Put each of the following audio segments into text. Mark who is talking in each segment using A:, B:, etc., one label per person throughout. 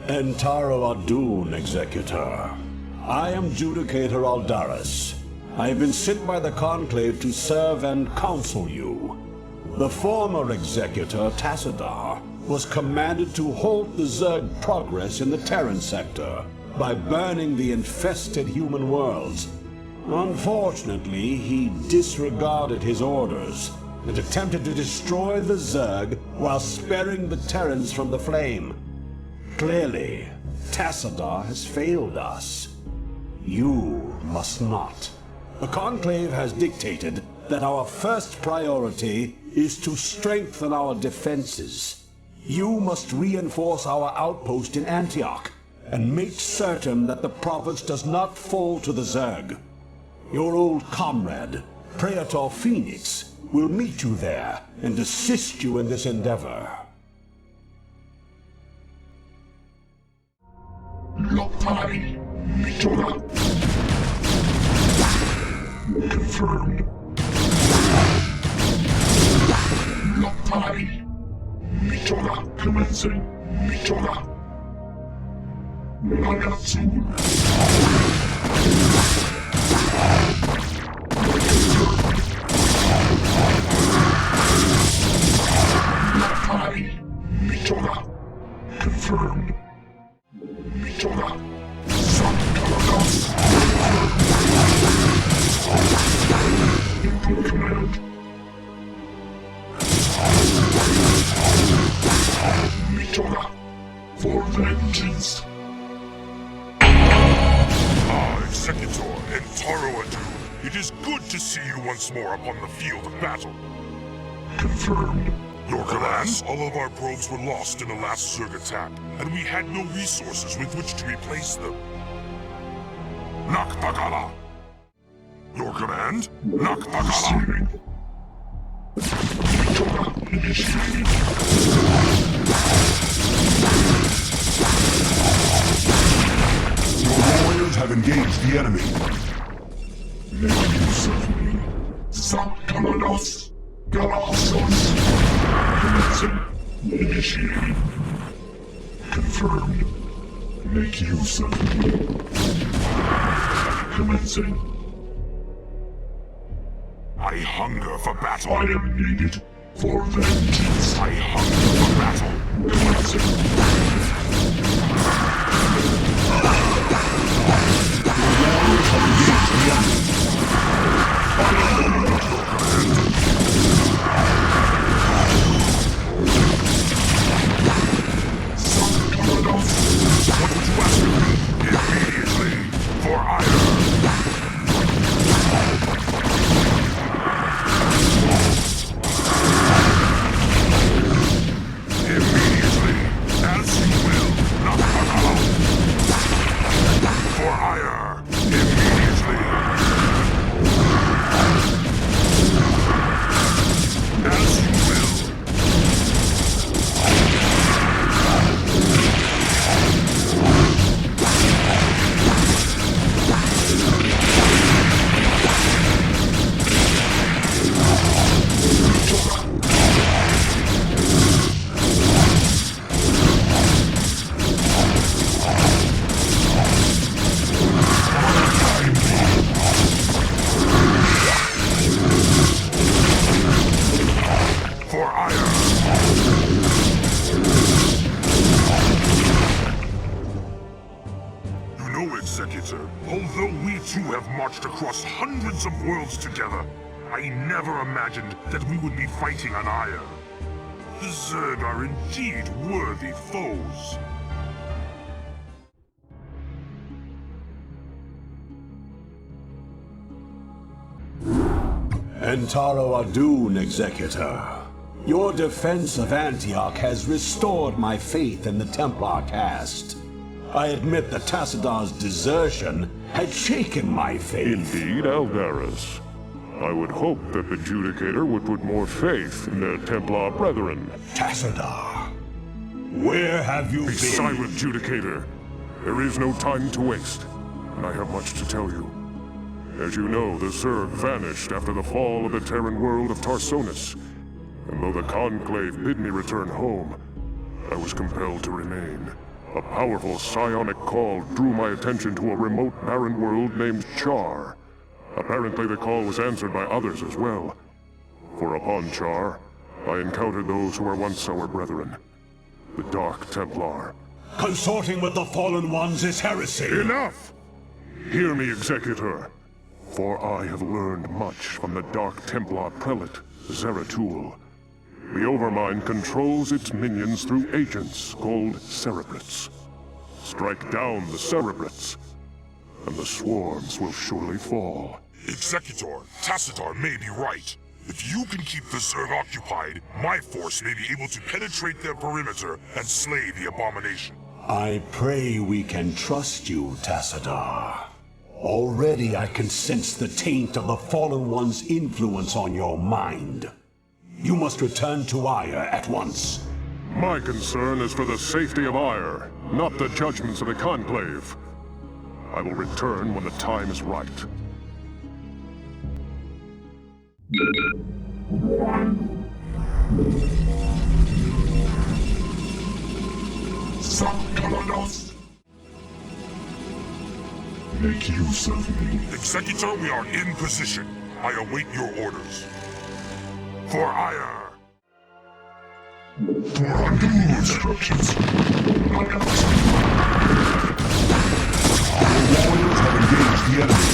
A: Entaro Adun, Executor. I am Judicator Aldaris. I have been sent by the Conclave to serve and counsel you. The former Executor, Tassadar, was commanded to halt the Zerg progress in the Terran sector by burning the infested human worlds. Unfortunately, he disregarded his orders and attempted to destroy the Zerg while sparing the Terrans from the flame. Clearly, Tassadar has failed us. You must not. The Conclave has dictated that our first priority is to strengthen our defenses. You must reinforce our outpost in Antioch and make certain that the province does not fall to the Zerg. Your old comrade, Praetor Phoenix, will meet you there and assist you in this endeavor.
B: Lopai, Mitora. Confirmed. Lopai, Mitora, commencing. Mitora. Nagatsun. Lopai, Mitora. Confirmed. Mitora. Sankaladas. Input command. Mitora. For vengeance.
C: Executor Entaro Adun, it is good to see you once more upon the field of battle.
B: Confirmed.
C: Your command? All of our probes were lost in the last Zerg attack, and we had no resources with which to replace them. Nakbagala! Your command? Nakbagala!
B: Mitora initiating.
C: Your warriors have engaged the enemy.
B: Make use of me. Sankaladas. Galasos. Commencing. Initiating. Confirmed. Make use of me. Commencing.
C: I hunger for battle.
B: I am needed for vengeance.
C: I hunger for battle.
B: Commencing.
C: Immediately, for ire. Immediately, as you will, not for ire. Immediately. As you will. For ire. You know, Executor, although we too have marched across hundreds of worlds together, I never imagined that we would be fighting on Ire. The Zerg are indeed worthy foes.
A: Entaro Adun, Executor. Your defense of Antioch has restored my faith in the Templar caste. I admit that Tassadar's desertion had shaken my faith.
D: Indeed, Aldaris. I would hope that the Judicator would put more faith in their Templar brethren.
A: Tassadar, where have you
D: Be
A: been?
D: silent, Judicator. There is no time to waste, and I have much to tell you. As you know, the Zerg vanished after the fall of the Terran world of Tarsonis, and though the Conclave bid me return home, I was compelled to remain. A powerful psionic call drew my attention to a remote barren world named Char. Apparently the call was answered by others as well. For upon Char, I encountered those who were once our brethren, the Dark Templar.
A: Consorting with the Fallen Ones is heresy!
D: Enough! Hear me, Executor, for I have learned much from the Dark Templar prelate, Zeratul. The Overmind controls its minions through agents called cerebrates. Strike down the cerebrates, and the swarms will surely fall.
C: Executor, Tassadar may be right. If you can keep the Zerg occupied, my force may be able to penetrate their perimeter and slay the abomination.
A: I pray we can trust you, Tassadar. Already I can sense the taint of the Fallen One's influence on your mind. You must return to Ire at once.
D: My concern is for the safety of Ire, not the judgments of the Conclave. I will return when the time is right.
B: Make use of me.
C: Executor, we are in position. I await your orders. For Ire!
B: For undo instructions.
A: Our warriors have engaged the enemy.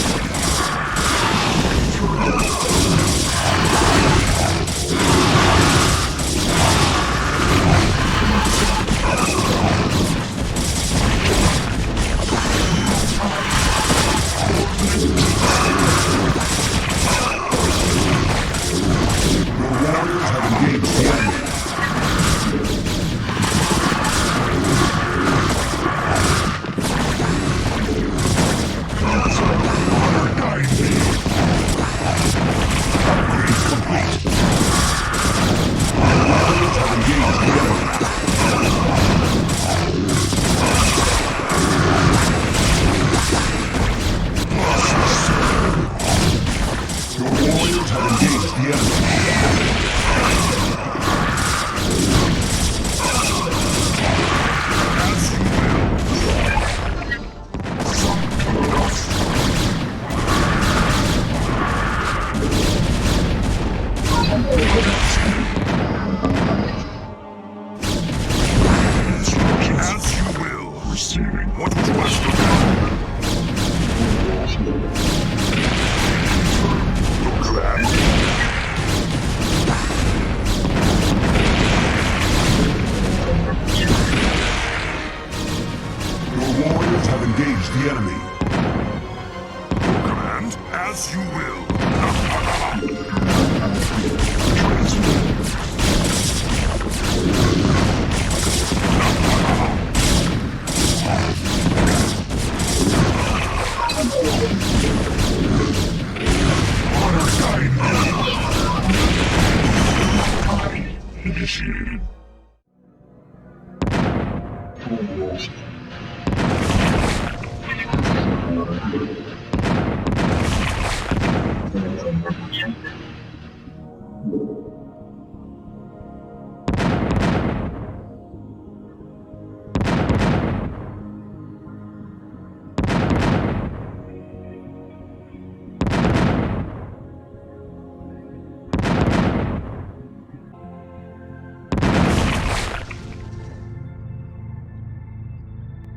B: Initiated.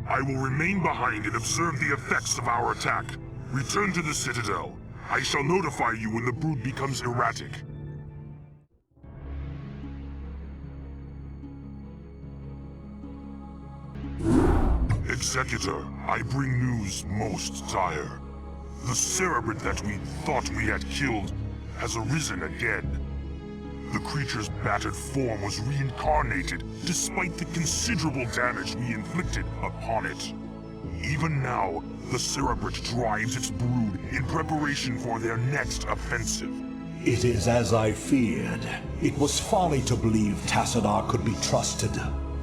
C: I will remain behind and observe the effects of our attack. Return to the Citadel. I shall notify you when the brood becomes erratic. Executor, I bring news most dire. The cerebrate that we thought we had killed has arisen again. The creature's battered form was reincarnated despite the considerable damage we inflicted upon it. Even now, the cerebrate drives its brood in preparation for their next offensive.
A: It is as I feared. It was folly to believe Tassadar could be trusted.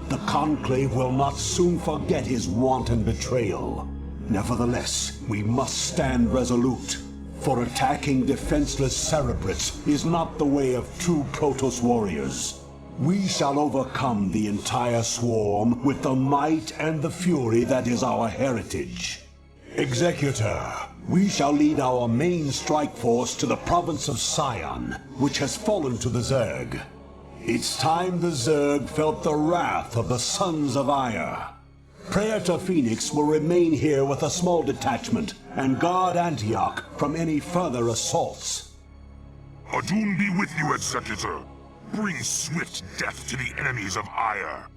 A: The Conclave will not soon forget his wanton betrayal. Nevertheless, we must stand resolute. For attacking defenseless cerebrates is not the way of true protoss warriors. We shall overcome the entire swarm with the might and the fury that is our heritage. Executor, we shall lead our main strike force to the province of Sion, which has fallen to the Zerg. It's time the Zerg felt the wrath of the Sons of Ire. Praetor Phoenix will remain here with a small detachment and guard Antioch from any further assaults.
C: Adun be with you, Executor. Bring swift death to the enemies of Ire.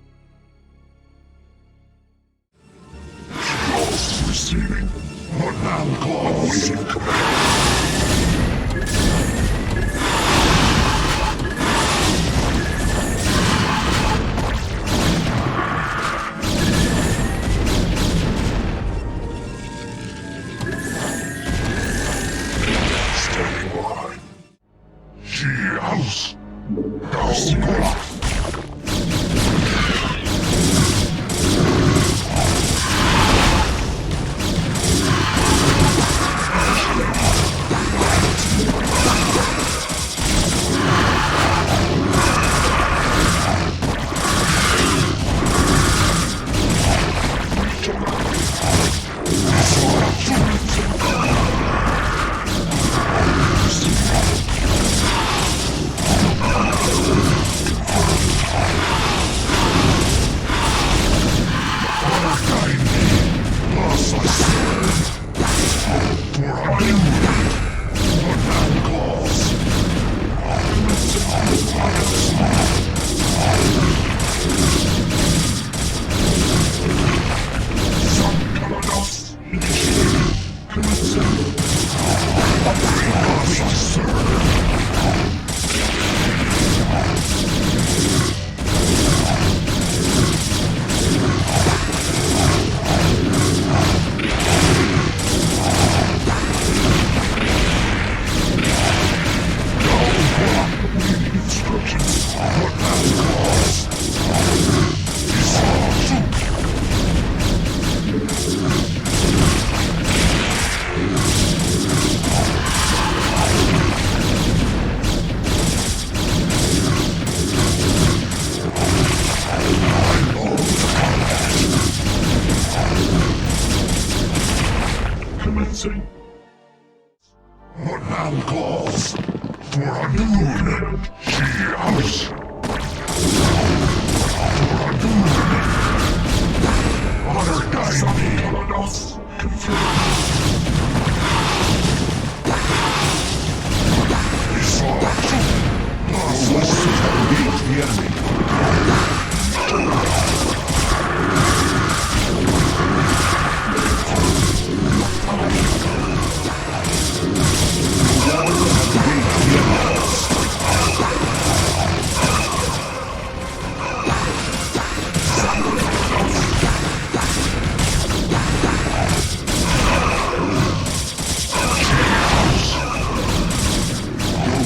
B: Lost receiving. What now calls? Awaiting command. Standing by. She house. What now calls for a new she house. For a new honor guide me. Confirmed. We saw the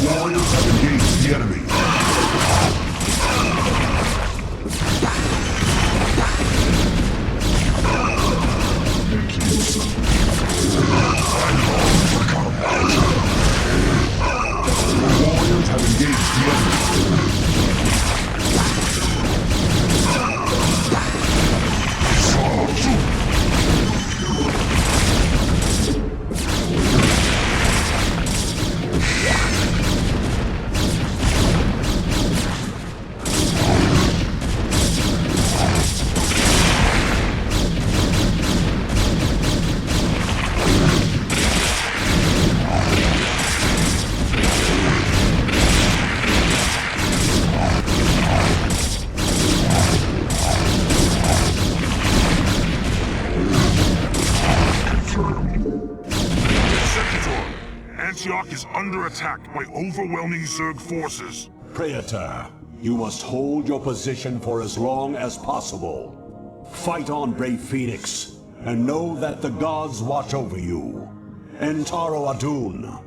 B: warriors have engaged the enemy.
C: Antioch is under attack by overwhelming Zerg forces.
A: Praetor, you must hold your position for as long as possible. Fight on, brave Phoenix, and know that the gods watch over you. Entaro Adun.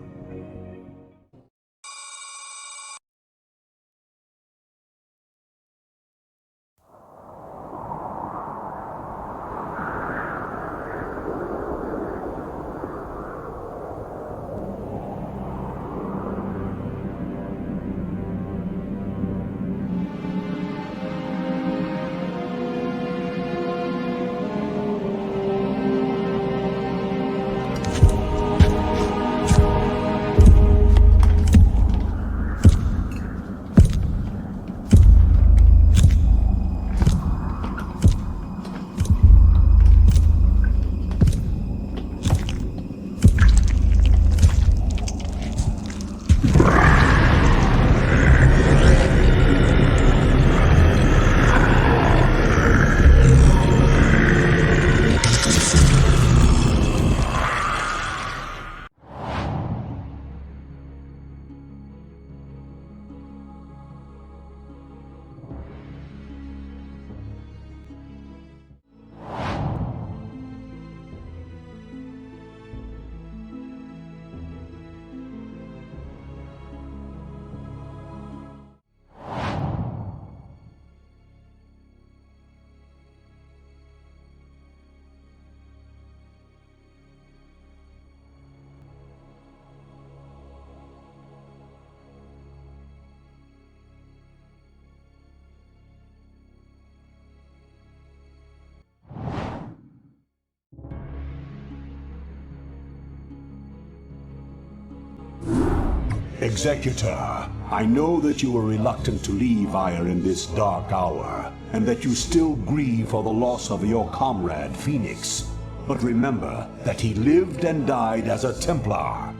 A: Executor, I know that you were reluctant to leave Ire in this dark hour, and that you still grieve for the loss of your comrade, Phoenix. But remember that he lived and died as a Templar.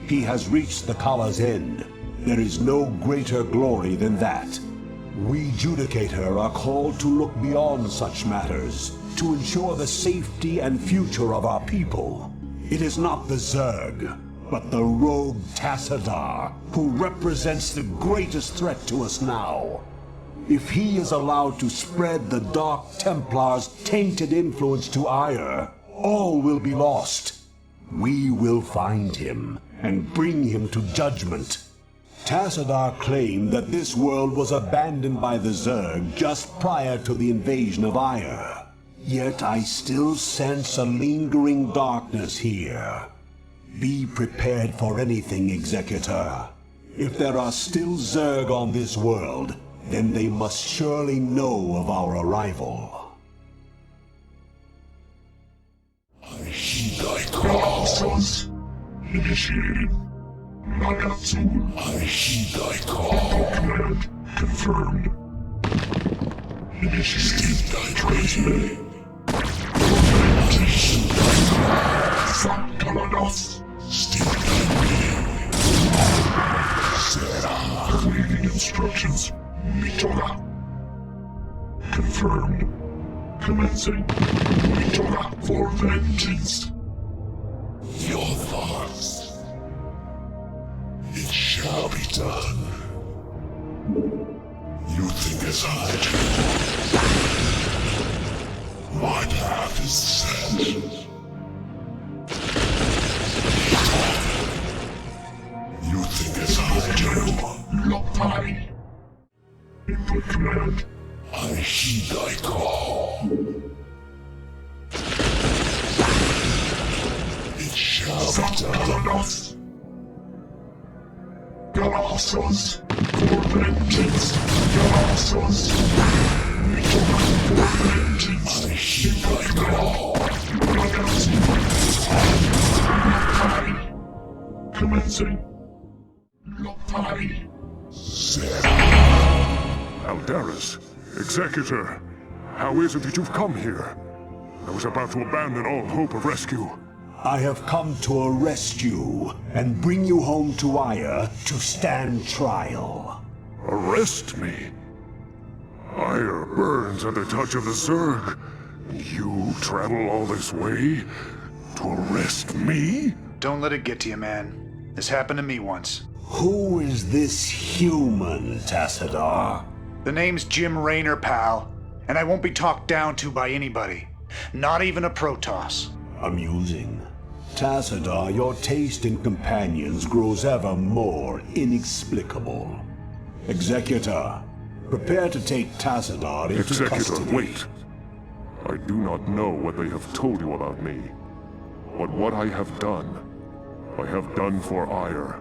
A: He has reached the Kala's end. There is no greater glory than that. We Judicator are called to look beyond such matters, to ensure the safety and future of our people. It is not the Zerg, but the rogue Tassadar, who represents the greatest threat to us now. If he is allowed to spread the Dark Templar's tainted influence to Ire, all will be lost. We will find him and bring him to judgment. Tassadar claimed that this world was abandoned by the Zerg just prior to the invasion of Ire. Yet I still sense a lingering darkness here. Be prepared for anything, Executor. If there are still Zerg on this world, then they must surely know of our arrival.
B: I heed thy call.
C: Initiated. Nagatsul.
B: I heed thy call.
C: Command confirmed. Initiated.
B: Steep thy transmitting.
C: I heed thy call. Sakaladas.
B: Steep thy being. Zera.
C: Awaiting instructions. Mitora. Confirmed. Commencing. Mitora for vengeance.
B: Your thoughts. It shall be done. You think as I do. My path is set. You think as I do.
C: Lopai. Input command.
B: I heed thy call. It shall be done.
C: Sakaladas. Galassos for vengeance. Galassos. Mitora for vengeance.
B: I heed thy call.
C: Nagatsu. Lopai. Commencing. Lopai.
D: Aldaris, Executor, how is it that you've come here? I was about to abandon all hope of rescue.
A: I have come to arrest you and bring you home to Ire to stand trial.
D: Arrest me? Ire burns at the touch of the Zerg. You travel all this way to arrest me?
E: Don't let it get to you, man. This happened to me once.
A: Who is this human, Tassadar?
E: The name's Jim Raynor, pal, and I won't be talked down to by anybody. Not even a protoss.
A: Amusing. Tassadar, your taste in companions grows ever more inexplicable. Executor, prepare to take Tassadar into
D: Executor,
A: custody.
D: wait. I do not know what they have told you about me. But what I have done for Ire.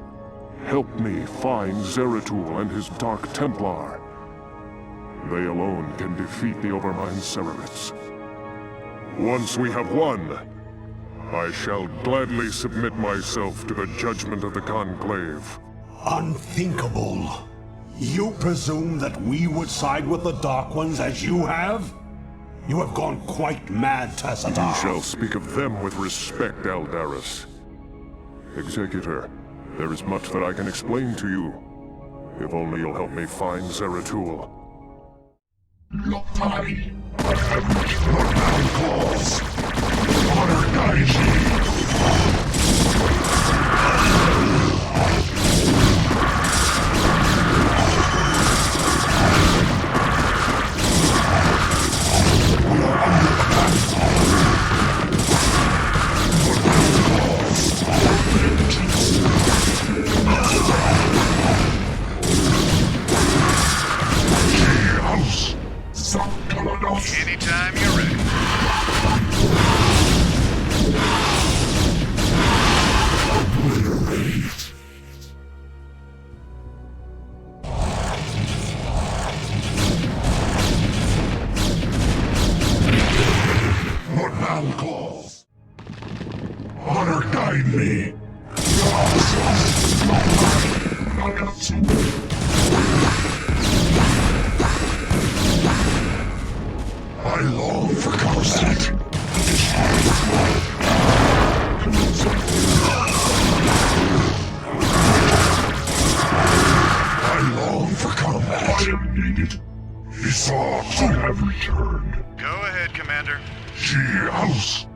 D: Help me find Zeratul and his Dark Templar. They alone can defeat the Overmind Cerebrits. Once we have won, I shall gladly submit myself to the judgment of the Conclave.
A: Unthinkable. You presume that we would side with the Dark Ones as you have? You have gone quite mad, Tassadar.
D: You shall speak of them with respect, Aldaris. Executor, there is much that I can explain to you. If only you'll help me find Zeratul.
C: Lopai. I have reached your now cause. Honor guides me.
E: Anytime you're ready.
C: Your now cause. Honor guide me.
B: I long for combat. I long for combat. I am needed. Isa, I have returned.
E: Go ahead, Commander.
B: She house.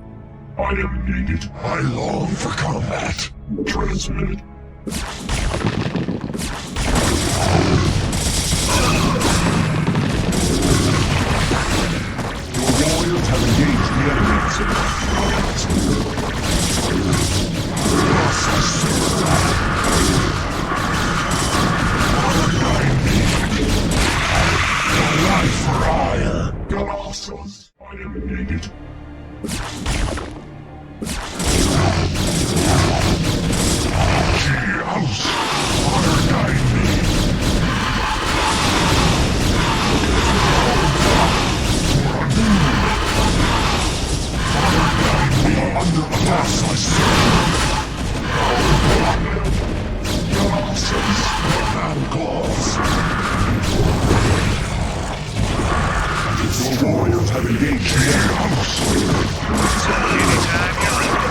B: I am needed. I long for combat. Transmitted. Your warriors have engaged the enemy. Life for hire. Colossus. I am needed. House, honor guide me. Under attack, I man calls. Your warriors have engaged the house.
E: Anytime you're ready.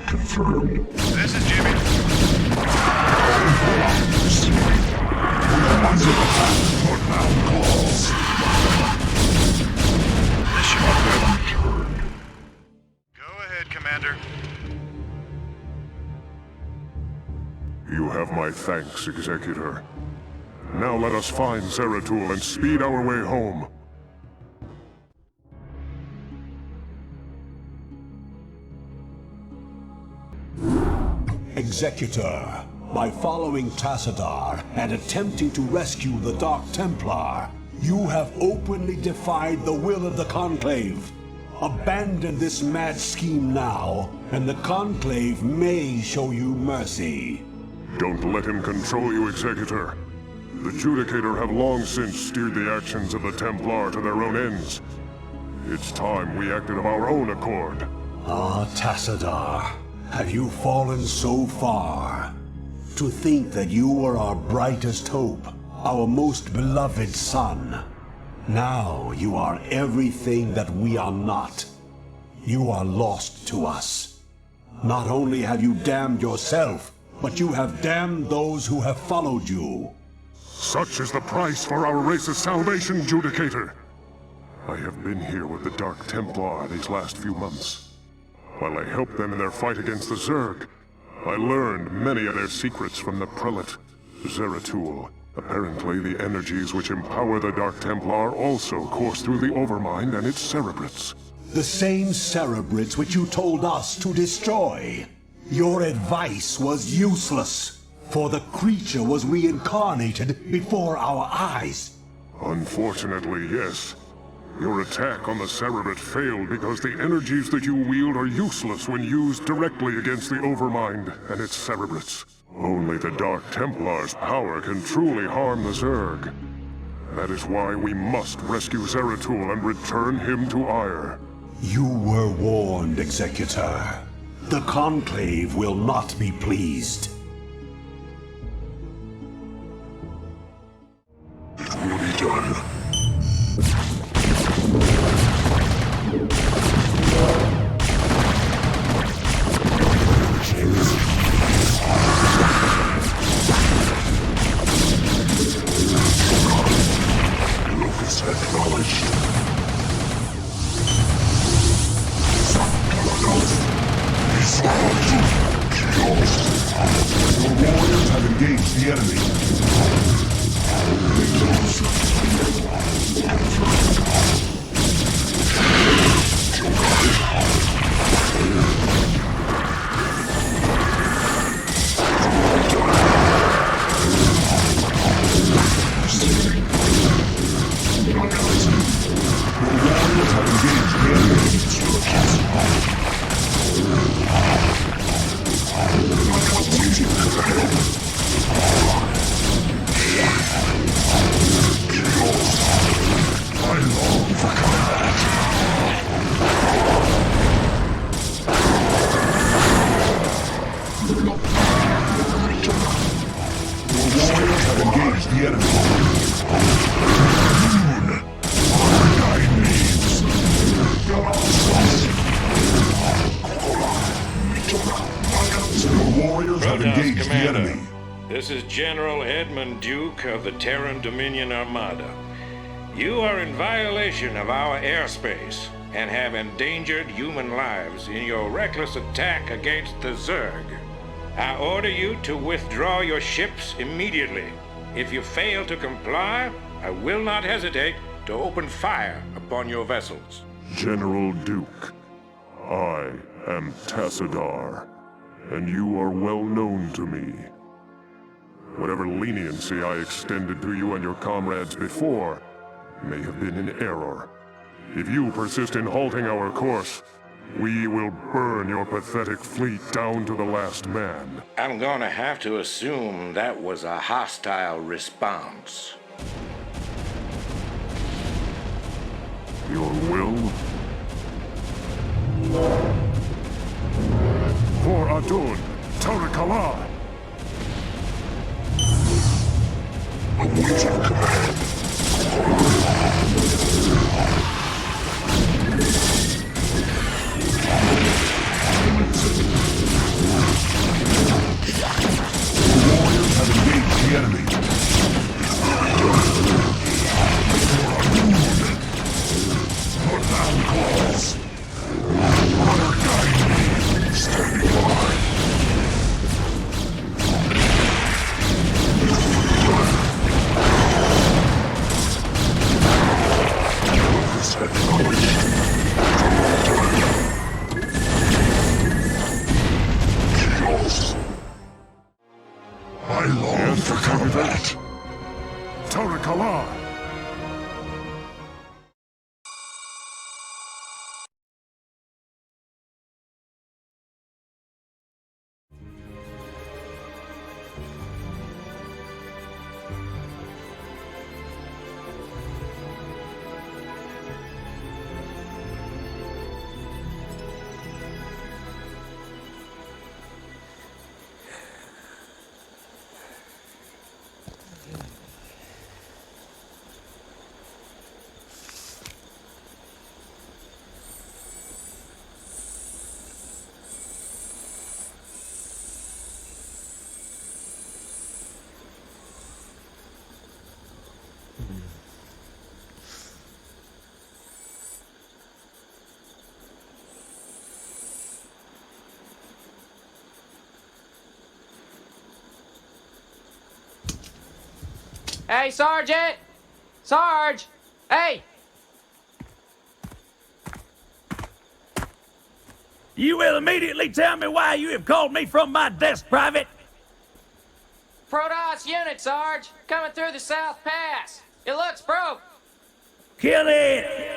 B: Confirmed.
E: This is Jimmy.
B: Under attack, Lord man calls.
E: This should be good.
B: Returned.
E: Go ahead, Commander.
D: You have my thanks, Executor. Now let us find Zeratul and speed our way home.
A: Executor, by following Tassadar and attempting to rescue the Dark Templar, you have openly defied the will of the Conclave. Abandon this mad scheme now, and the Conclave may show you mercy.
D: Don't let him control you, Executor. The Judicator have long since steered the actions of the Templar to their own ends. It's time we acted of our own accord.
A: Ah, Tassadar, have you fallen so far? To think that you were our brightest hope, our most beloved son. Now you are everything that we are not. You are lost to us. Not only have you damned yourself, but you have damned those who have followed you.
D: Such is the price for our race's salvation, Judicator. I have been here with the Dark Templar these last few months. While I helped them in their fight against the Zerg, I learned many of their secrets from the Prelate, Zeratul. Apparently, the energies which empower the Dark Templar also course through the Overmind and its cerebrates.
A: The same cerebrates which you told us to destroy. Your advice was useless, for the creature was reincarnated before our eyes.
D: Unfortunately, yes. Your attack on the Cerebrate failed because the energies that you wield are useless when used directly against the Overmind and its cerebrates. Only the Dark Templar's power can truly harm the Zerg. That is why we must rescue Zeratul and return him to Ire.
A: You were warned, Executor. The Conclave will not be pleased.
B: It will be done. Locus acknowledged. Your warriors have engaged the enemy. Warriors have
F: Protoss
B: engaged the
F: Commander.
B: enemy.
F: This is General Edmund Duke of the Terran Dominion Armada. You are in violation of our airspace and have endangered human lives in your reckless attack against the Zerg. I order you to withdraw your ships immediately. If you fail to comply, I will not hesitate to open fire upon your vessels.
D: General Duke, I am Tassadar, and you are well known to me. Whatever leniency I extended to you and your comrades before may have been in error. If you persist in halting our course, we will burn your pathetic fleet down to the last man.
F: I'm gonna have to assume that was a hostile response.
D: Your will? For Adun, Tarakala!
B: Awaiting command. Warriors have engaged the enemy. Put down calls. Honor guide me. Standing by. I long for combat.
D: Tarakala!
G: Hey, Sergeant! Sarge! Hey!
H: You will immediately tell me why you have called me from my desk, Private.
G: Protoss unit, Sarge! Coming through the South Pass! It looks broke!
H: Kill it!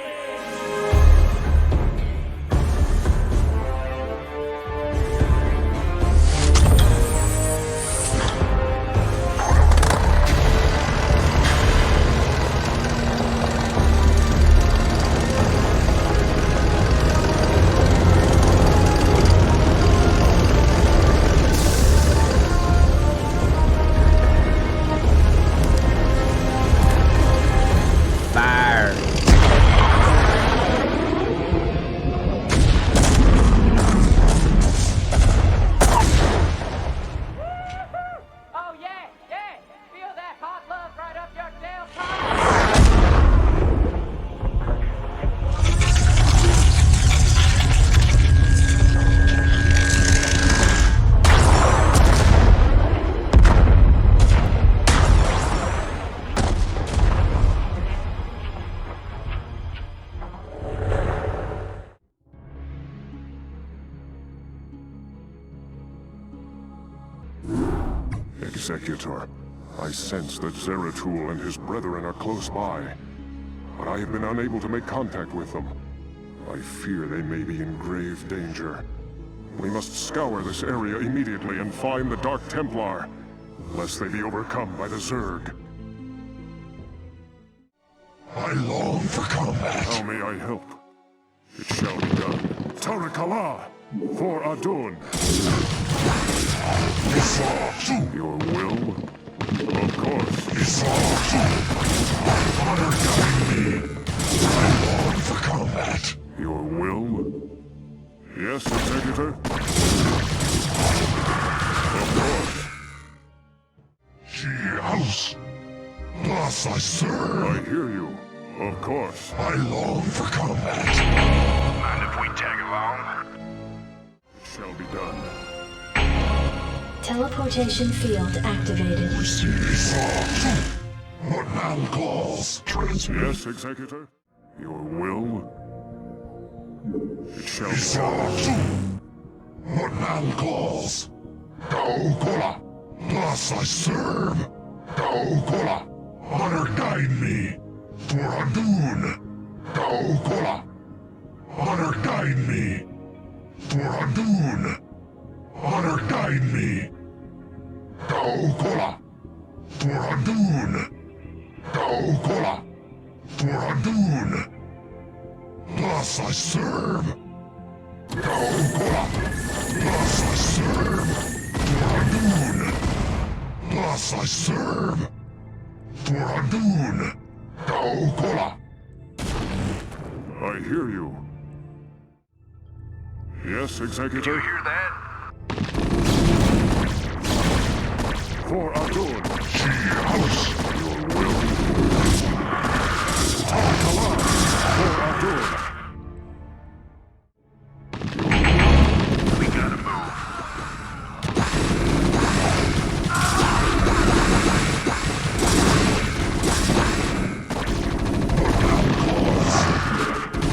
D: Executor, I sense that Zeratul and his brethren are close by, but I have been unable to make contact with them. I fear they may be in grave danger. We must scour this area immediately and find the Dark Templar, lest they be overcome by the Zerg.
B: I long for combat.
D: How may I help? It shall be done. Tarakala! For Adun! Your will? Of course.
B: Honor guide me. I long for combat.
D: Your will? Yes, Executor?
B: Thus I serve.
D: I hear you. Of course.
B: I long for combat.
C: Mind if we tag along?
D: It shall be done.
I: Teleportation field activated.
B: What Mal calls. Transmit.
D: Yes, Executor? Your will? It shall be
B: Isa.
D: done.
B: What Mal calls. Go Kola. Thus I serve. Go Kola. Honor guide me. For Adun. Go Kola. Honor guide me. For Adun. Honor guide me. Go Kola. For Adun. Go Kola. For Adun. Thus I serve. Go Kola. Thus I serve. For Adun. Thus I serve. For Adun. Go Kola.
D: I hear you. Yes, Executor?
C: You hear that?
D: For Adun.
B: She house.
D: Your will. Alkalan. For Adun.
C: We gotta move.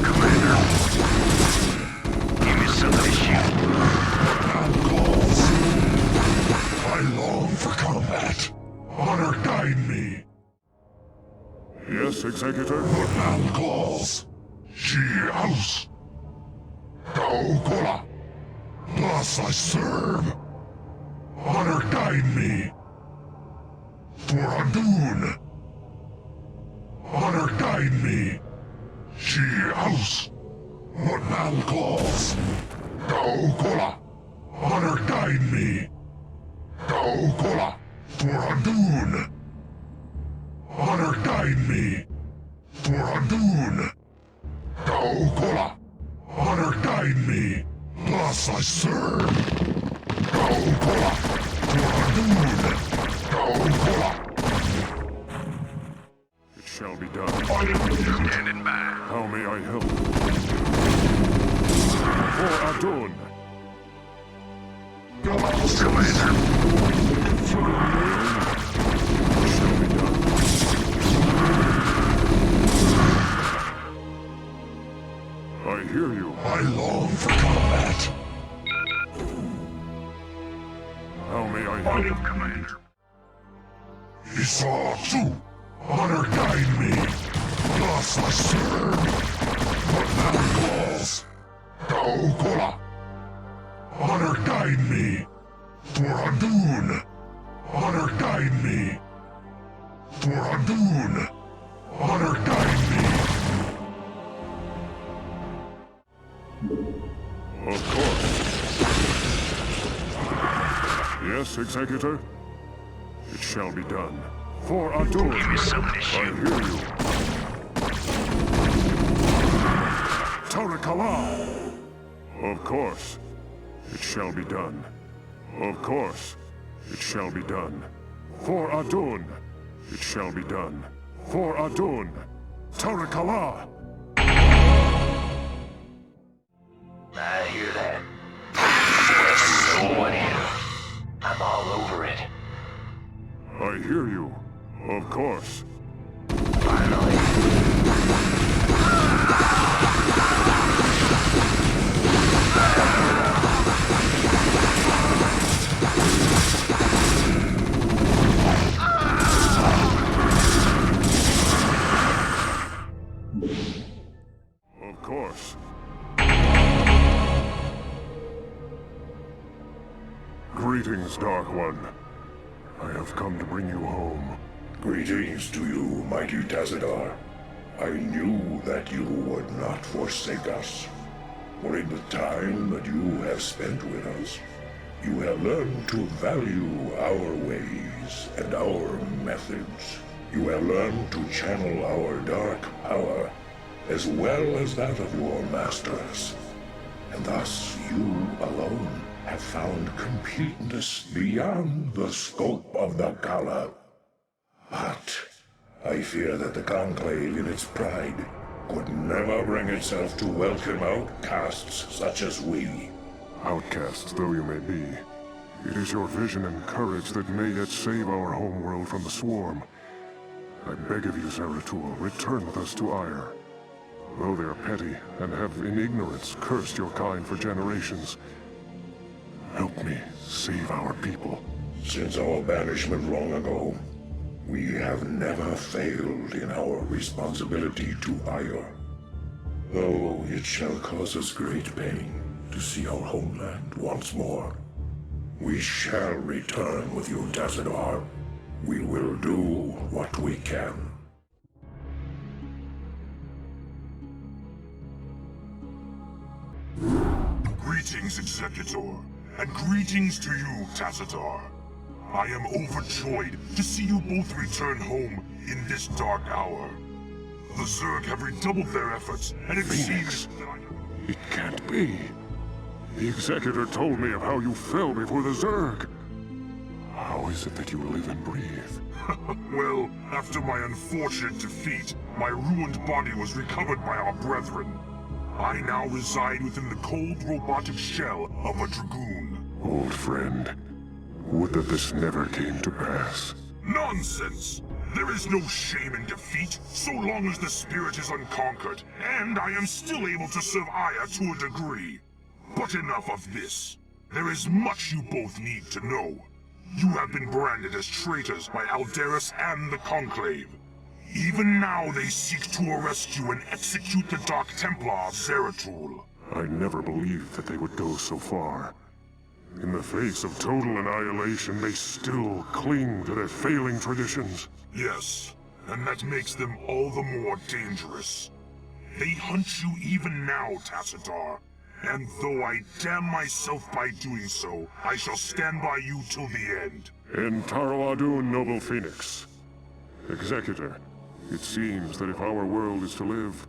C: Commander. Give me something to shoot.
B: I long for combat. Honor guide me.
D: Yes, Executor?
B: What man calls. She house. Go Kola. Thus I serve. Honor guide me. For Adun. Honor guide me. She house. What man calls. Go Kola. Honor guide me. Go Kola. For Adun. Honor guide me. For Adun. Go Kola. Honor guide me. Thus I serve. Go Kola. For Adun. Go Kola.
D: It shall be done.
C: Standing by.
D: How may I help? For Adun.
C: Commander.
D: For your will. It shall be done. I hear you.
B: I long for combat.
D: How may I help?
C: Commander.
B: Isatsu. Honor guide me. Thus I serve. What man calls. Go Kola. Honor guide me. For Adun. Honor guide me. For Adun. Honor guide me.
D: Of course. Yes, Executor? It shall be done. For Adun.
C: Give me something to
D: I
C: shoot.
D: hear you. Tarakala! Of course. It shall be done. Of course. It shall be done. For Adun. It shall be done. For Adun. Tarakala!
J: I hear that. No one here. I'm all over it.
D: I hear you. Of course.
J: Finally.
D: Of course. Greetings, Dark One. I have come to bring you home.
K: Greetings to you, mighty Tazadar. I knew that you would not forsake us. For in the time that you have spent with us, you have learned to value our ways and our methods. You have learned to channel our dark power, as well as that of your masters. And thus you alone have found completeness beyond the scope of the Gala. But I fear that the Conclave, in its pride, could never bring itself to welcome outcasts such as we.
D: Outcasts though you may be, it is your vision and courage that may yet save our homeworld from the swarm. I beg of you, Zeratul, return with us to Ire. Though they are petty and have in ignorance cursed your kind for generations, help me save our people.
K: Since our banishment long ago, we have never failed in our responsibility to Ire. Though it shall cause us great pain to see our homeland once more, we shall return with you, Tassadar. We will do what we can.
C: Greetings, Executor, and greetings to you, Tassadar. I am overjoyed to see you both return home in this dark hour. The Zerg have redoubled their efforts, and it seems that
D: It can't be. The Executor told me of how you fell before the Zerg. How is it that you live and breathe?
C: Well, after my unfortunate defeat, my ruined body was recovered by our brethren. I now reside within the cold robotic shell of a Dragoon.
D: Old friend, would that this never came to pass.
C: Nonsense! There is no shame in defeat, so long as the spirit is unconquered, and I am still able to serve Aya to a degree. But enough of this. There is much you both need to know. You have been branded as traitors by Alderus and the Conclave. Even now they seek to arrest you and execute the Dark Templar Zeratul.
D: I never believed that they would go so far. In the face of total annihilation, they still cling to their failing traditions.
C: Yes, and that makes them all the more dangerous. They hunt you even now, Tassadar. And though I damn myself by doing so, I shall stand by you till the end.
D: In Taro Adun, noble Phoenix. Executor, it seems that if our world is to live,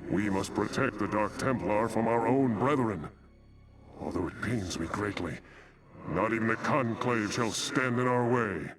D: we must protect the Dark Templar from our own brethren. Although it pains me greatly, not even the Conclave shall stand in our way.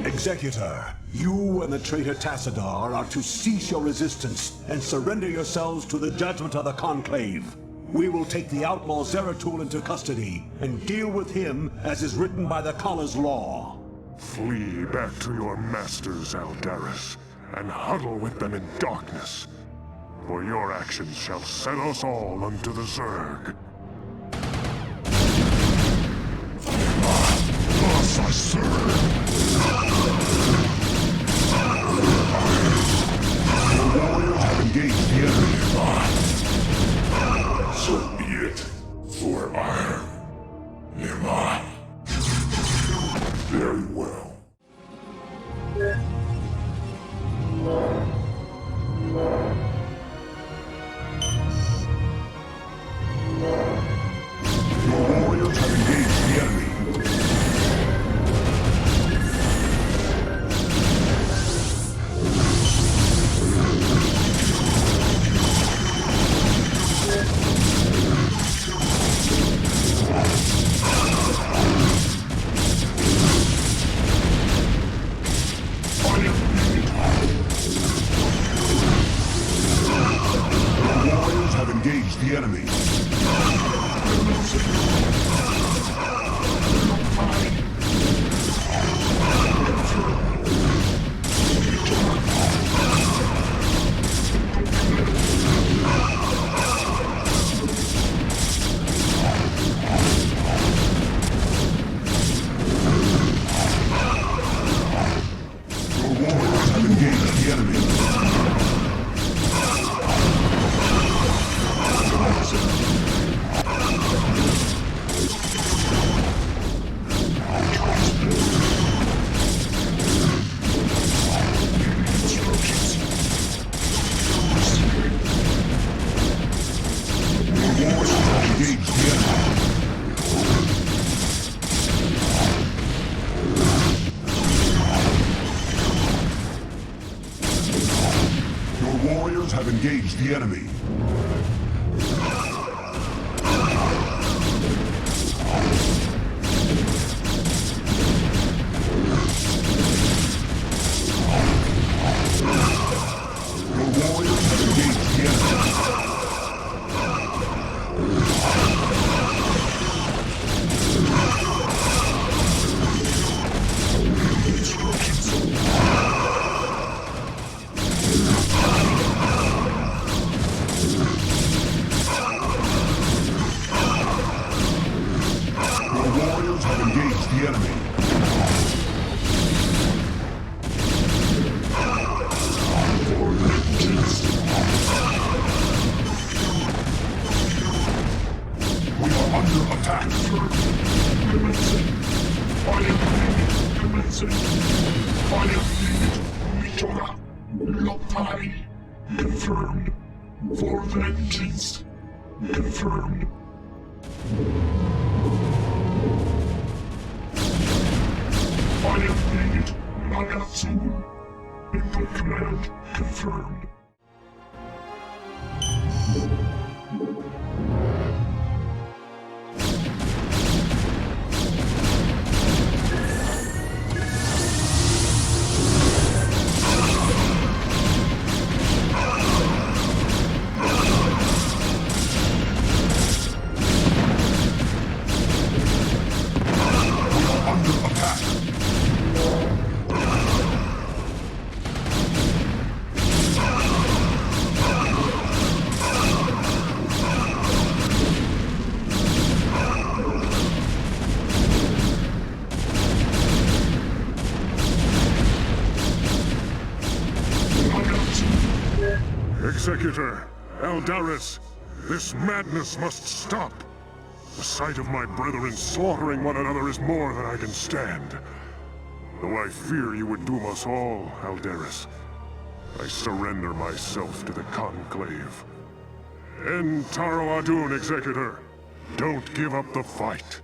A: Executor, you and the traitor Tassadar are to cease your resistance and surrender yourselves to the judgment of the Conclave. We will take the outlaw Zeratul into custody and deal with him as is written by the Kala's law.
D: Flee back to your masters, Alderus, and huddle with them in darkness. For your actions shall send us all unto the Zerg.
B: Thus I serve. The warriors have engaged the enemy. So be it. For Ire. Nirma. Very well. Your warriors have engaged the enemy. Engage the enemy. Your warriors have engaged the enemy. Your warriors have engaged the enemy.
A: the enemy.
B: We are under attack. Commencing. Fire grenade. Commencing. Fire grenade. Meteora. Lopai. Confirmed. For vengeance. Confirmed. Fire grenade. Magazine. Input command. Confirmed.
D: Executor, Aldaris, this madness must stop. The sight of my brethren slaughtering one another is more than I can stand. Though I fear you would doom us all, Aldaris, I surrender myself to the Conclave. End Taro Adun, Executor. Don't give up the fight.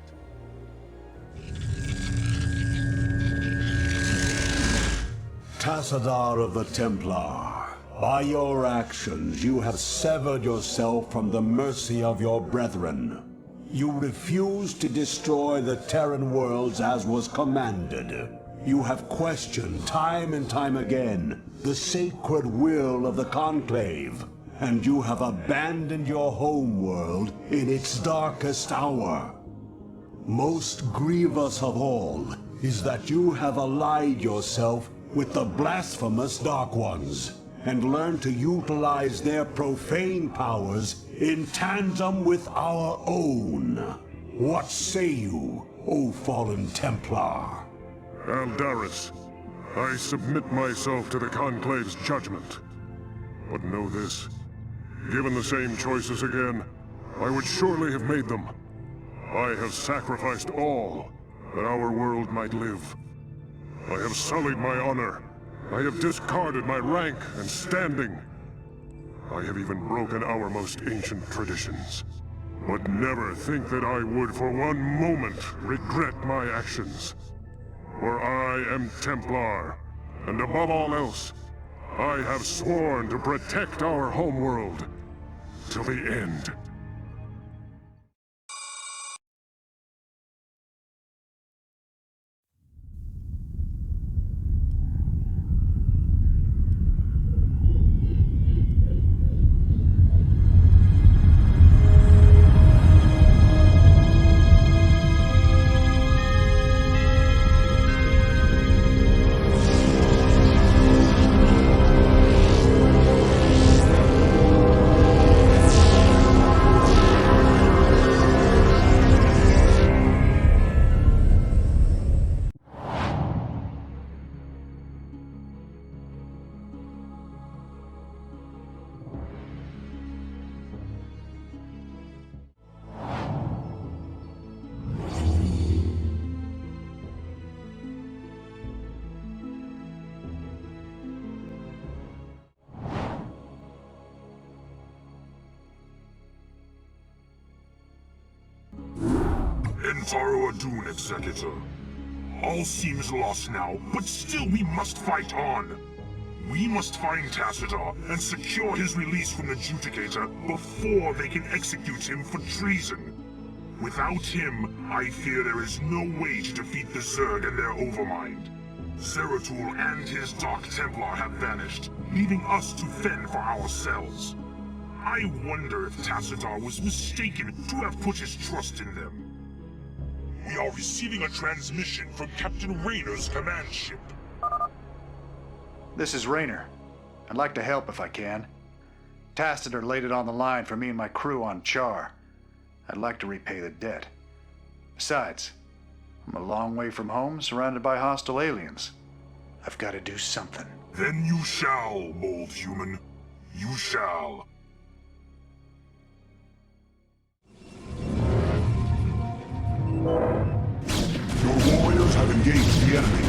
A: Tassadar of the Templar, by your actions you have severed yourself from the mercy of your brethren. You refuse to destroy the Terran worlds as was commanded. You have questioned time and time again the sacred will of the Conclave, and you have abandoned your home world in its darkest hour. Most grievous of all is that you have allied yourself with the blasphemous Dark Ones, and learned to utilize their profane powers in tandem with our own. What say you, O fallen Templar?
D: Aldaris, I submit myself to the Conclave's judgment. But know this, given the same choices again, I would surely have made them. I have sacrificed all that our world might live. I have sullied my honor. I have discarded my rank and standing. I have even broken our most ancient traditions. But never think that I would for one moment regret my actions. For I am Templar, and above all else, I have sworn to protect our homeworld till the end.
C: Taro Adun, Executor. All seems lost now, but still we must fight on. We must find Tassadar and secure his release from the Judicator before they can execute him for treason. Without him, I fear there is no way to defeat the Zerg and their overmind. Zeratul and his Dark Templar have vanished, leaving us to fend for ourselves. I wonder if Tassadar was mistaken to have put his trust in them. We are receiving a transmission from Captain Raynor's command ship.
E: This is Raynor. I'd like to help if I can. Tassadar laid it on the line for me and my crew on Char. I'd like to repay the debt. Besides, I'm a long way from home, surrounded by hostile aliens. I've got to do something.
C: Then you shall, mold human. You shall.
B: Your warriors have engaged the enemy.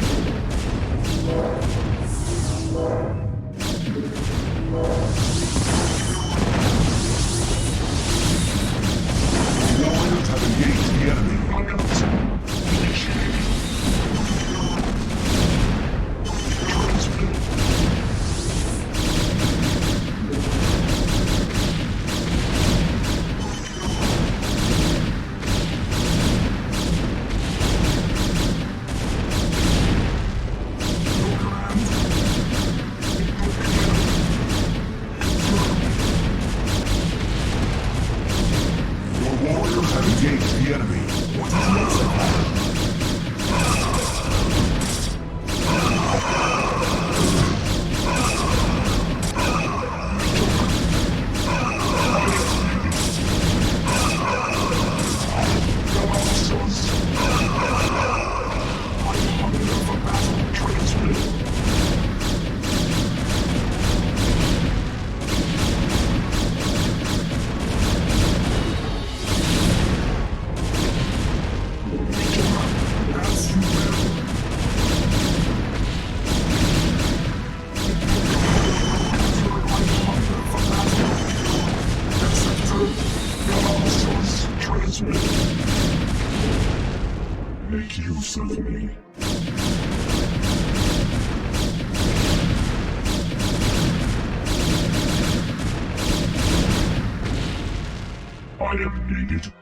B: Your warriors have engaged the enemy. Make use of me. I am needed.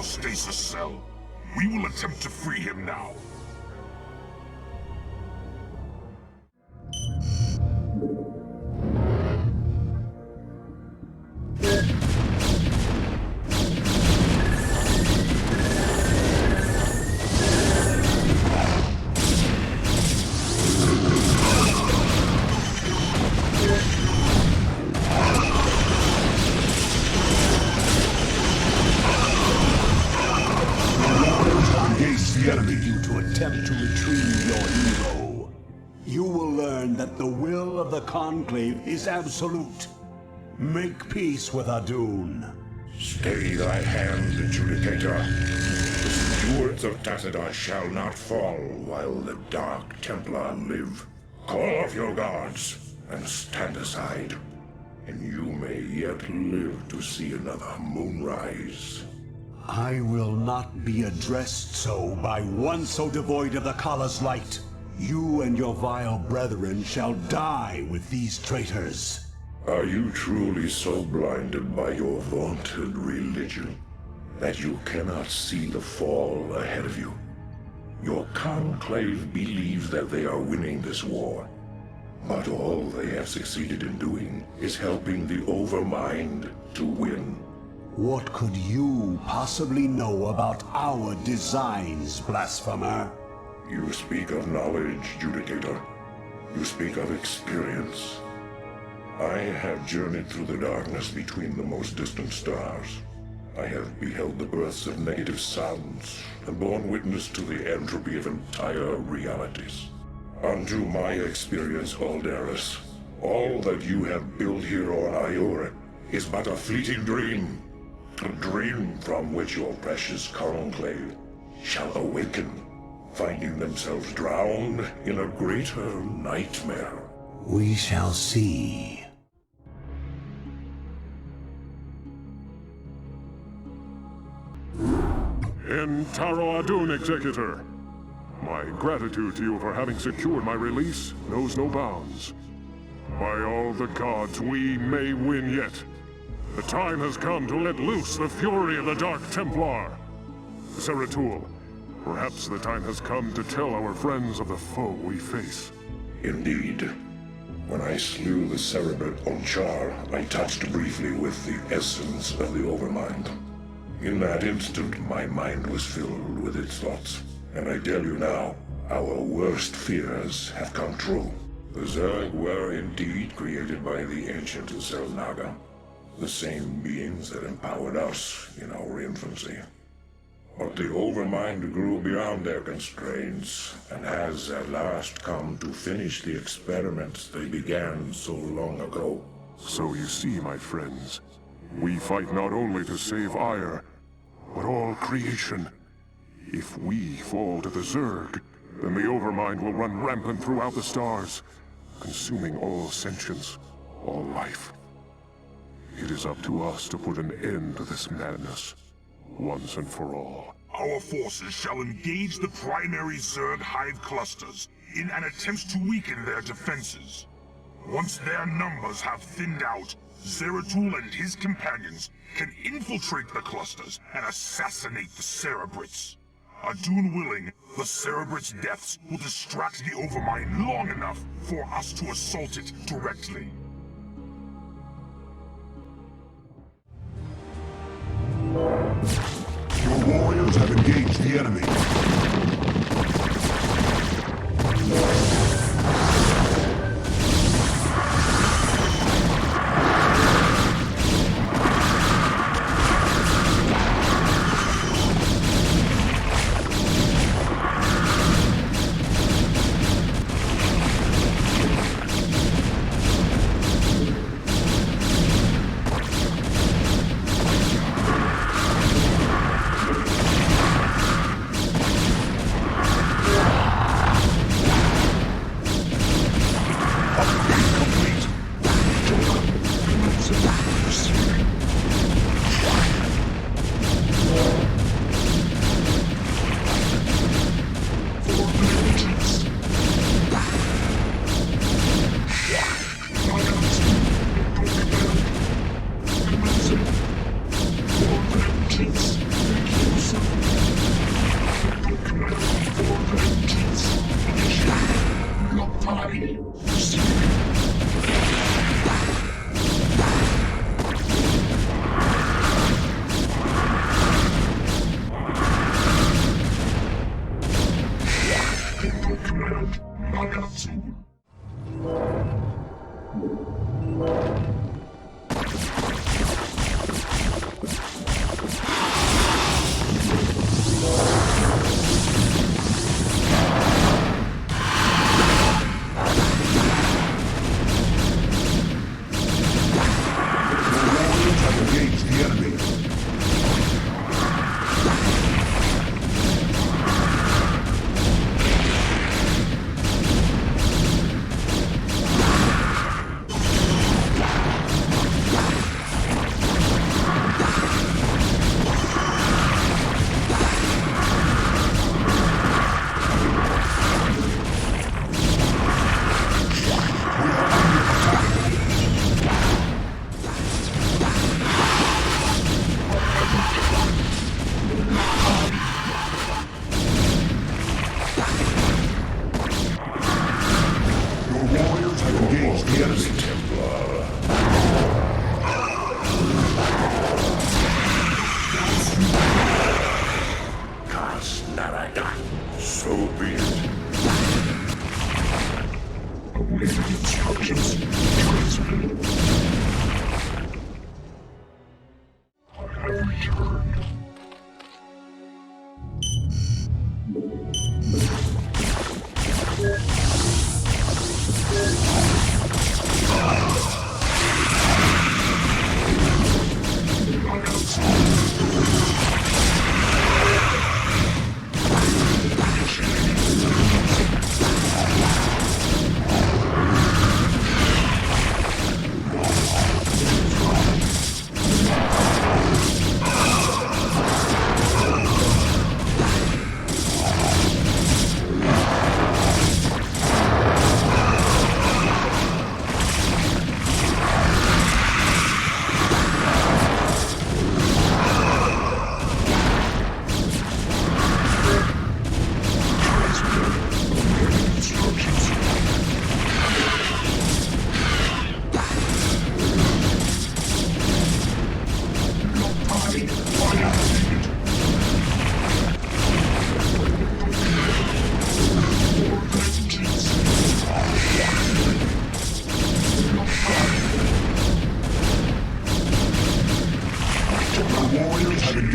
C: Stasis cell. We will attempt to free him now.
A: Attempt to retrieve your hero. You will learn that the will of the Conclave is absolute. Make peace with Adun.
K: Stay thy hand, Adjudicator. The stewards of Tassadar shall not fall while the Dark Templar live. Call off your guards and stand aside. and you may yet live to see another moonrise.
A: I will not be addressed so by one so devoid of the Kala's light. You and your vile brethren shall die with these traitors.
K: Are you truly so blinded by your vaunted religion that you cannot see the fall ahead of you? Your conclave believes that they are winning this war, but all they have succeeded in doing is helping the Overmind to win.
A: What could you possibly know about our designs, blasphemer?
K: You speak of knowledge, Judicator. You speak of experience. I have journeyed through the darkness between the most distant stars. I have beheld the births of negative sounds, and borne witness to the entropy of entire realities. Unto my experience, Aldaris, all that you have built here on Iora is but a fleeting dream. A dream from which your precious conclave shall awaken, finding themselves drowned in a greater nightmare.
A: We shall see.
D: In Taro Adun, Executor. My gratitude to you for having secured my release knows no bounds. By all the gods, we may win yet. The time has come to let loose the fury of the Dark Templar. Zeratul, perhaps the time has come to tell our friends of the foe we face.
K: Indeed. When I slew the Cerebrate Onchar, I touched briefly with the essence of the Overmind. In that instant, my mind was filled with its thoughts. And I tell you now, our worst fears have come true. The Zerg were indeed created by the ancient Selnaga, the same beings that empowered us in our infancy. But the Overmind grew beyond their constraints, and has at last come to finish the experiments they began so long ago.
D: So you see, my friends, we fight not only to save Ire, but all creation. If we fall to the Zerg, then the Overmind will run rampant throughout the stars, consuming all sentience, all life. It is up to us to put an end to this madness, once and for all.
C: Our forces shall engage the primary Zerg hive clusters in an attempt to weaken their defenses. Once their numbers have thinned out, Zeratul and his companions can infiltrate the clusters and assassinate the Cerebrates. Adun willing, the Cerebrates' deaths will distract the Overmind long enough for us to assault it directly.
B: Your warriors have engaged the enemy.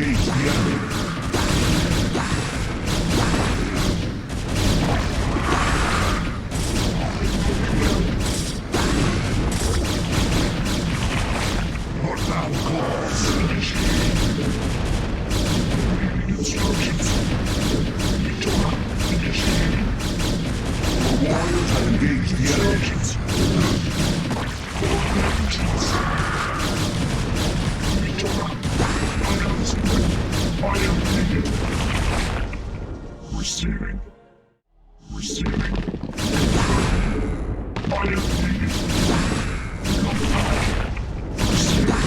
K: engaged the enemy. Lockdown calls initiated. Instructions. Victor initiated. The warriors have engaged the enemy. I am needed. Receiving. Receiving. I am needed. Receiving.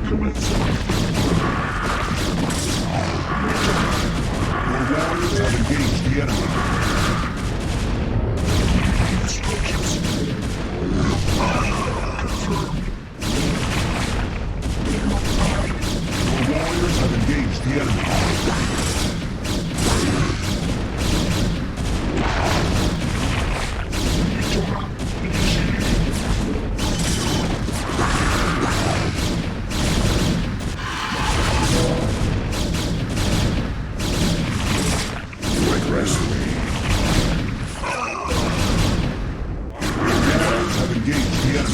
K: Commencing. Your warriors have engaged the enemy. Instructions. Confirmed. Warriors have engaged the enemy. Regress me. Warriors have engaged the enemy.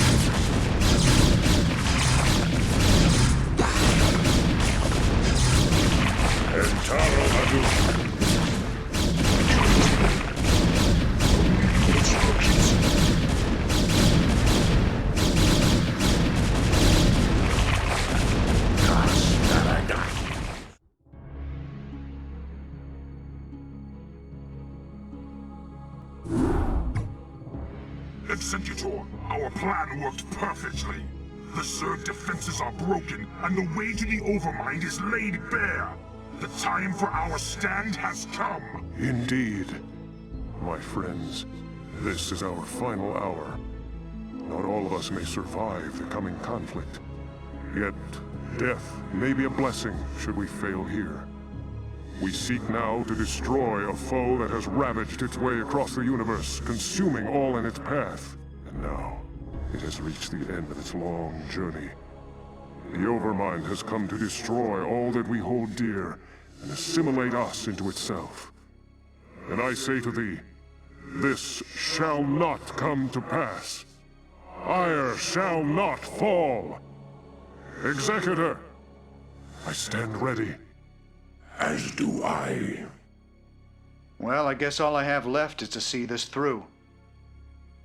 C: Executor, our plan worked perfectly. The Zerg defenses are broken, and the way to the Overmind is laid bare. The time for our stand has come.
D: Indeed. My friends, this is our final hour. Not all of us may survive the coming conflict. Yet, death may be a blessing should we fail here. We seek now to destroy a foe that has ravaged its way across the universe, consuming all in its path. And now, it has reached the end of its long journey. The Overmind has come to destroy all that we hold dear, and assimilate us into itself. And I say to thee, this shall not come to pass. Ire shall not fall. Executor, I stand ready.
K: As do I.
E: Well, I guess all I have left is to see this through.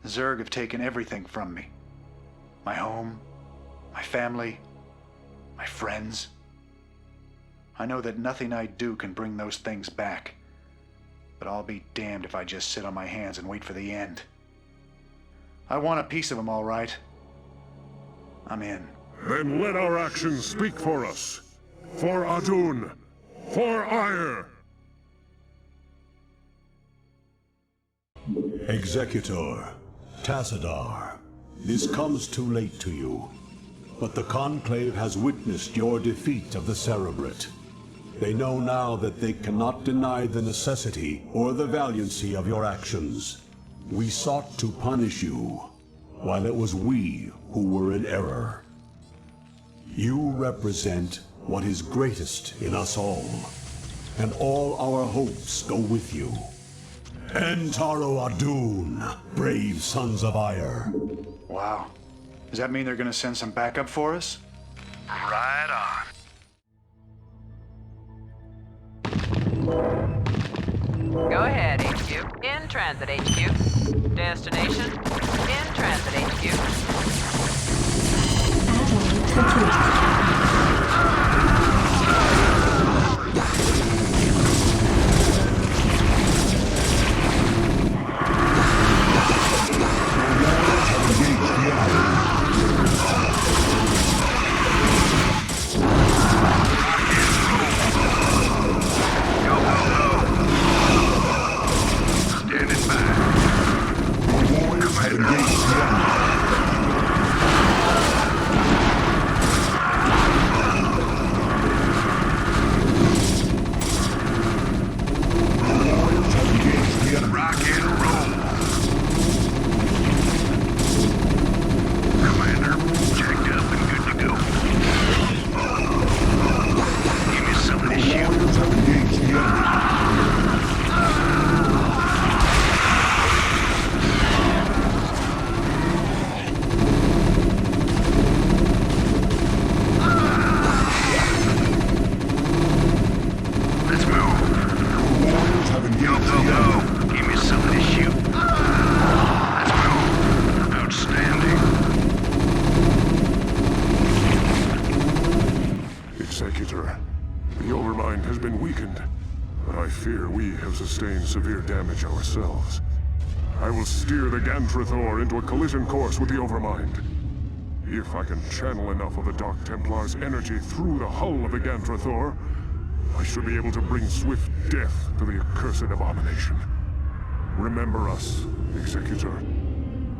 E: The Zerg have taken everything from me. My home, my family, my friends. I know that nothing I do can bring those things back. But I'll be damned if I just sit on my hands and wait for the end. I want a piece of them, all right. I'm in.
D: Then let our actions speak for us. For Adun. For Ire!
A: Executor, Tassadar, this comes too late to you, but the Conclave has witnessed your defeat of the Cerebrate. They know now that they cannot deny the necessity or the valiancy of your actions. We sought to punish you, while it was we who were in error. You represent what is greatest in us all, and all our hopes go with you. Entaro Adun, brave sons of Ire.
E: Wow. Does that mean they're gonna send some backup for us?
J: Right on.
L: Go ahead, HQ. In transit, HQ. Destination, in transit, HQ.
C: Standing by.
D: has been weakened, but I fear we have sustained severe damage ourselves. I will steer the Gantrathor into a collision course with the Overmind. If I can channel enough of the Dark Templar's energy through the hull of the Gantrathor, I should be able to bring swift death to the accursed abomination. Remember us, Executor.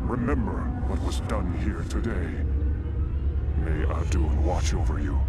D: Remember what was done here today. May Adun watch over you.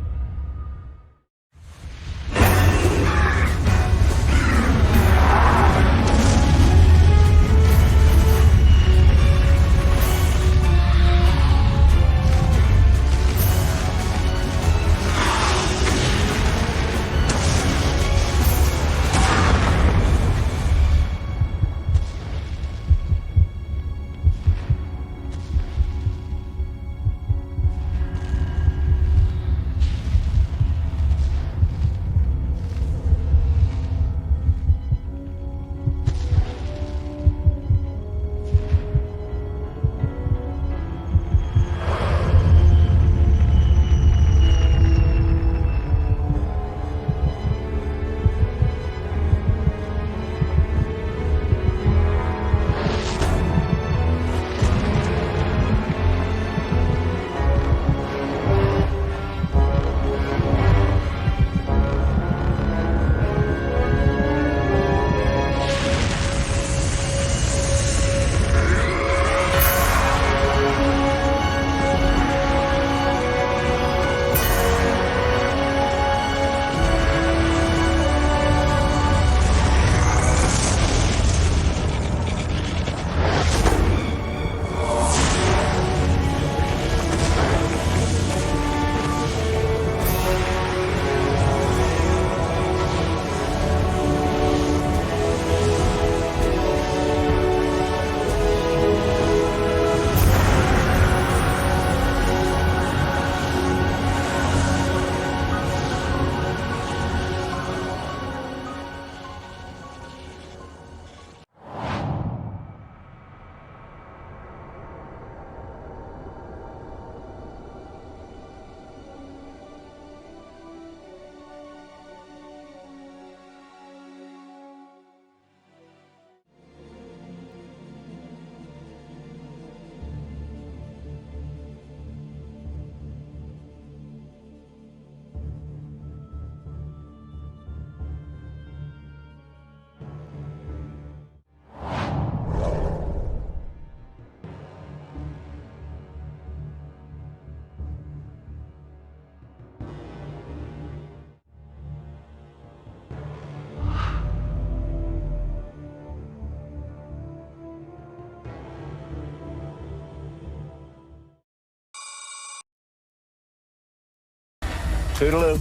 A: Toodaloo.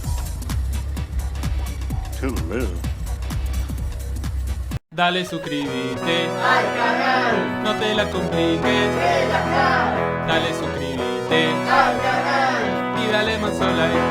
A: Toodaloo.
M: Dale suscríbete al canal, no te la compliques, relajá. Dale suscríbete al canal y dale más like.